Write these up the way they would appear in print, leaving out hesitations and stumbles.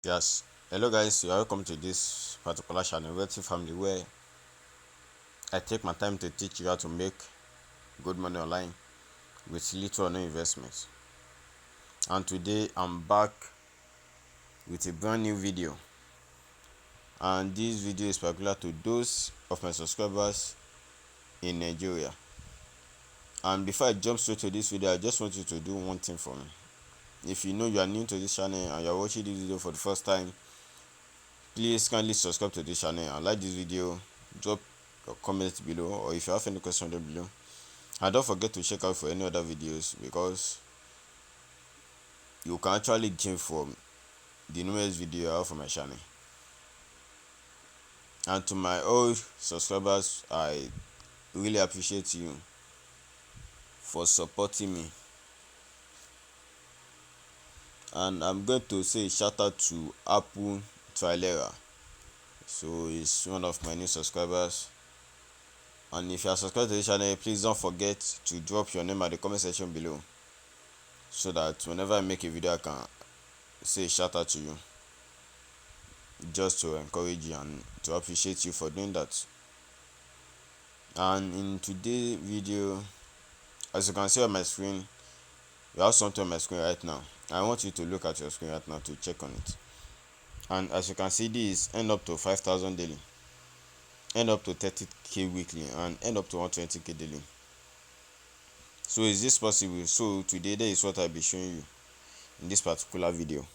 Yes, hello guys, you are welcome to this particular channel, Wealthy Family, where I take my time to teach you how to make good money online with little or no investment. And today I'm back with a brand new video, and this video is particular to those of my subscribers in Nigeria. And before I jump straight to this video, I just want you to do one thing for me. If you know you are new to this channel and you are watching this video for the first time, please kindly subscribe to this channel and like this video. Drop your comments below, or if you have any question down below. And don't forget to check out for any other videos, because you can actually gain from the newest video I have for my channel. And to my old subscribers, I really appreciate you for supporting me. And I'm going to say a shout out to Apple Trilera. So he's one of my new subscribers. And if you are subscribed to this channel, please don't forget to drop your name at the comment section below, so that whenever I make a video I can say a shout out to you, just to encourage you and to appreciate you for doing that. And in today's video, as you can see on my screen, you have something on my screen right now. I want you to look at your screen right now to check on it. And as you can see, this end up to 5,000 daily, end up to 30k weekly, and end up to 120k daily. So is this possible? So today that is what I'll be showing you in this particular video.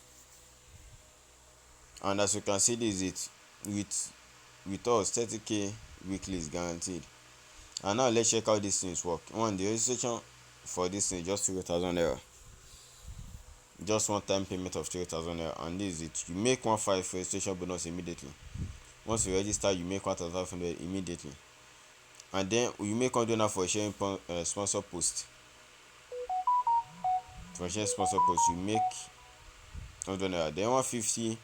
And as you can see, this is it. With us, 30k weekly is guaranteed. And now let's check how these things work. One, the registration for this thing is just 3,000 naira, just one time payment of 3,000 naira, and this is it. You make 1,500 registration bonus immediately. Once you register, you make 1,500 immediately, and then you make 100 naira for sharing sponsor post. For sharing sponsor post, you make 100 naira. Then 150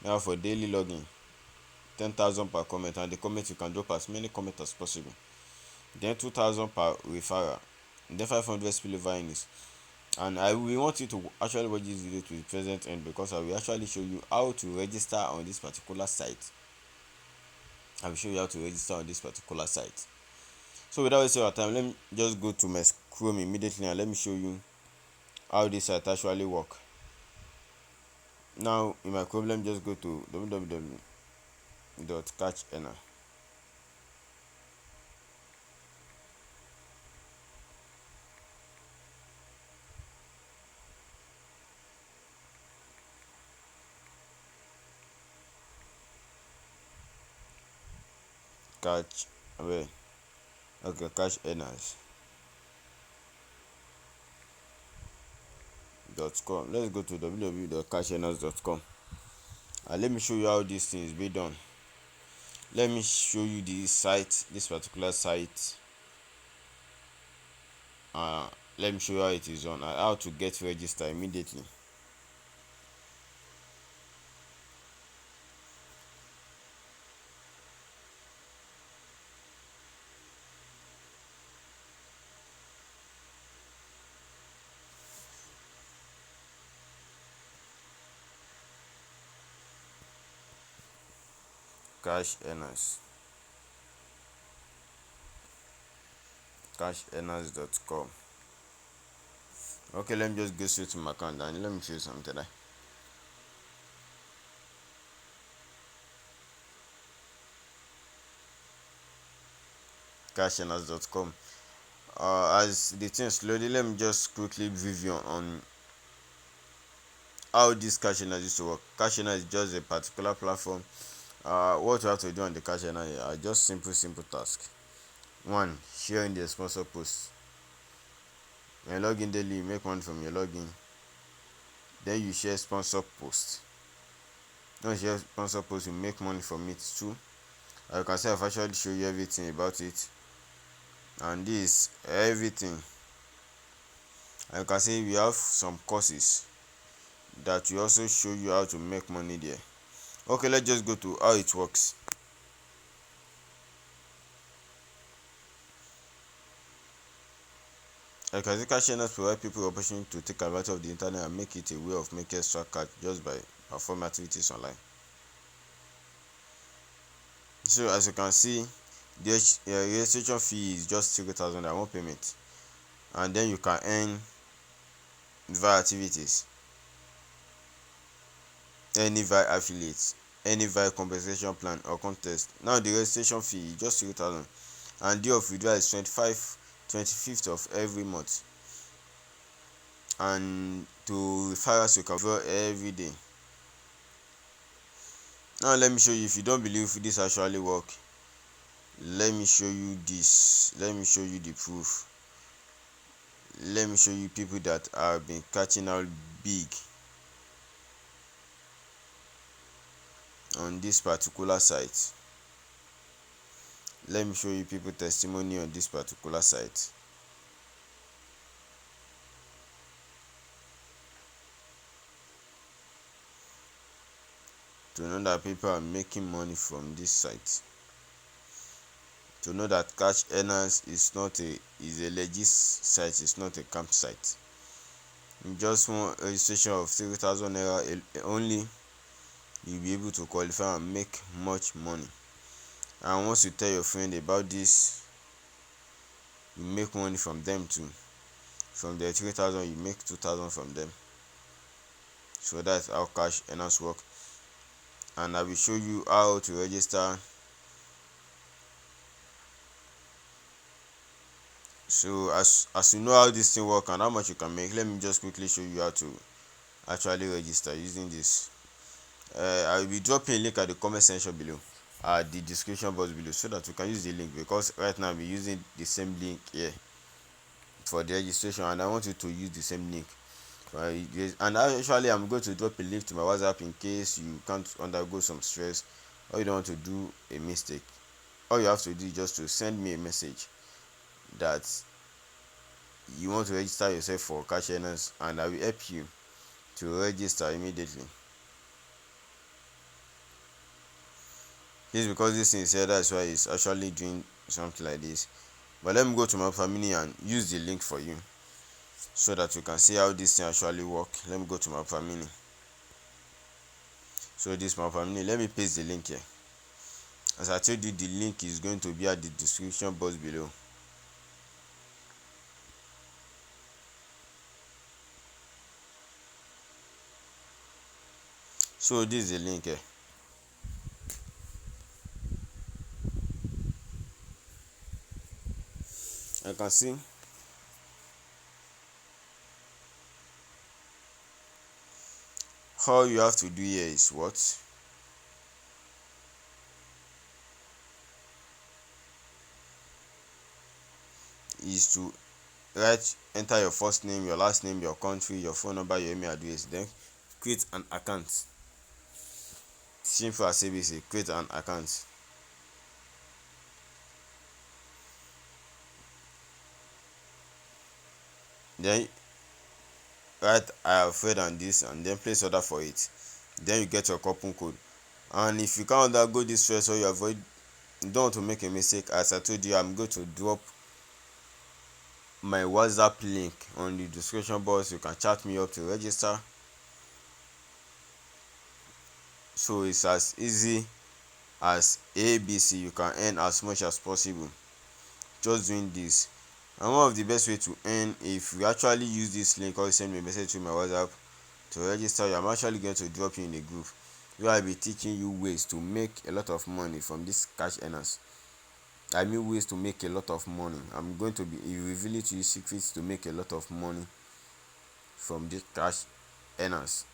naira for daily login, 10,000 per comment, and the comment you can drop as many comments as possible. Then 2,000 per referral. Then 500 spillover in this. And I will want you to actually watch this video to the present end, because I will actually show you how to register on this particular site. I will show you how to register on this particular site. So without wasting our time, let me just go to my Chrome immediately and let me show you how this site actually work. Now in my Chrome, let me just go to www.catchearner. Catch away. Okay, Catch Earners. .com. Let's go to www.catchearners.com, and let me show you how this thing is being done. Let me show you the site, this particular site. Let me show you how it is on and how to get registered immediately. Cash Earners. Catchearners.com. Okay, let me just go straight to my account and let me show you something today. Catchearners.com. As the thing slowly, let me just quickly review on how this Catchearners used to work. Catchearners is just a particular platform. What you have to do on the Catchearners are just simple tasks. One, sharing the sponsor post. When you log in daily, you make money from your login. Then you share sponsor post. Once you share sponsor post, you make money from it too. As you can see, I've actually show you everything about it, and this everything. And you can see we have some courses that will also show you how to make money there. Okay, let's just go to how it works. Like, as Catchearners provide people opportunity to take advantage of the internet and make it a way of making extra cash just by perform activities online. So as you can see, the registration fee is just 3,000 at one payment, and then you can earn via activities, any via affiliates, any via compensation plan or contest. Now the registration fee is just 3,000, and day of withdrawal is 25th of every month, and to referrals you can withdraw every day. Now let me show you, if you don't believe this actually work, let me show you this. Let me show you the proof. Let me show you people that have been catching out big on this particular site. Let me show you people testimony on this particular site. To know that people are making money from this site. To know that Cash Earners is a legit site, it's not a campsite. In just one registration of 3,000 naira only, you'll be able to qualify and make much money. And once you tell your friend about this, you make money from them too. From the 3,000, you make 2,000 from them. So that's how Cash Earners work. And I will show you how to register. So as you know how this thing work and how much you can make, let me just quickly show you how to actually register using this. I will be dropping a link at the comment section below, at the description box below, so that you can use the link, because right now I'm using the same link here for the registration, and I want you to use the same link. And actually I'm going to drop a link to my WhatsApp in case you can't undergo some stress or you don't want to do a mistake. All you have to do is just to send me a message that you want to register yourself for Cash Earners, and I will help you to register immediately. This because this thing is here, that's why it's actually doing something like this. But let me go to my family and use the link for you, so that you can see how this thing actually work. Let me go to my family. So this my family, let me paste the link here. As I told you, the link is going to be at the description box below. So this is the link here. I can see all you have to do here is what? Is to enter your first name, your last name, your country, your phone number, your email address, then create an account. Simple as ABC, create an account. Then write I have read on this, and then place order for it. Then you get your coupon code. And if you can't undergo this stress, or you don't want to make a mistake, as I told you, I'm going to drop my WhatsApp link on the description box. You can chat me up to register. So it's as easy as ABC. You can earn as much as possible just doing this. And one of the best way to earn, if you actually use this link or send me a message to my WhatsApp to register, I'm actually going to drop you in a group where I'll be teaching you ways to make a lot of money from this Cash Earners. I mean ways to make a lot of money. I'm going to be revealing to you secrets to make a lot of money from this Cash Earners.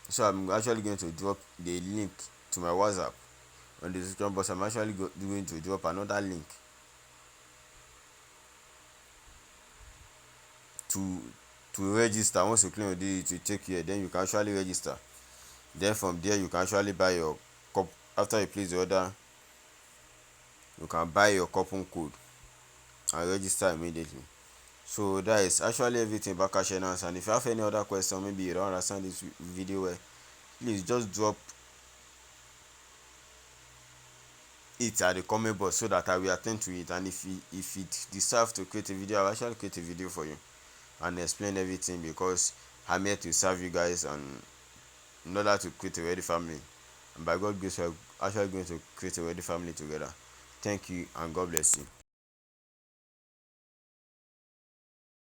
So I'm actually going to drop the link to my WhatsApp on the description box. I'm actually going to drop another link to register. Once you click on it will take you here, then you can actually register. Then from there you can actually buy your cup. After you place the order, you can buy your coupon code and register immediately. So that is actually everything about Cash Earners. And if you have any other question, maybe you don't understand this video well, please just drop it at the comment box so that I will attend to it. And if it deserves to create a video, I'll actually create a video for you and explain everything, because I'm here to serve you guys, and in order to create a wealthy family. And by God grace, we're actually going to create a wealthy family together. Thank you and God bless you.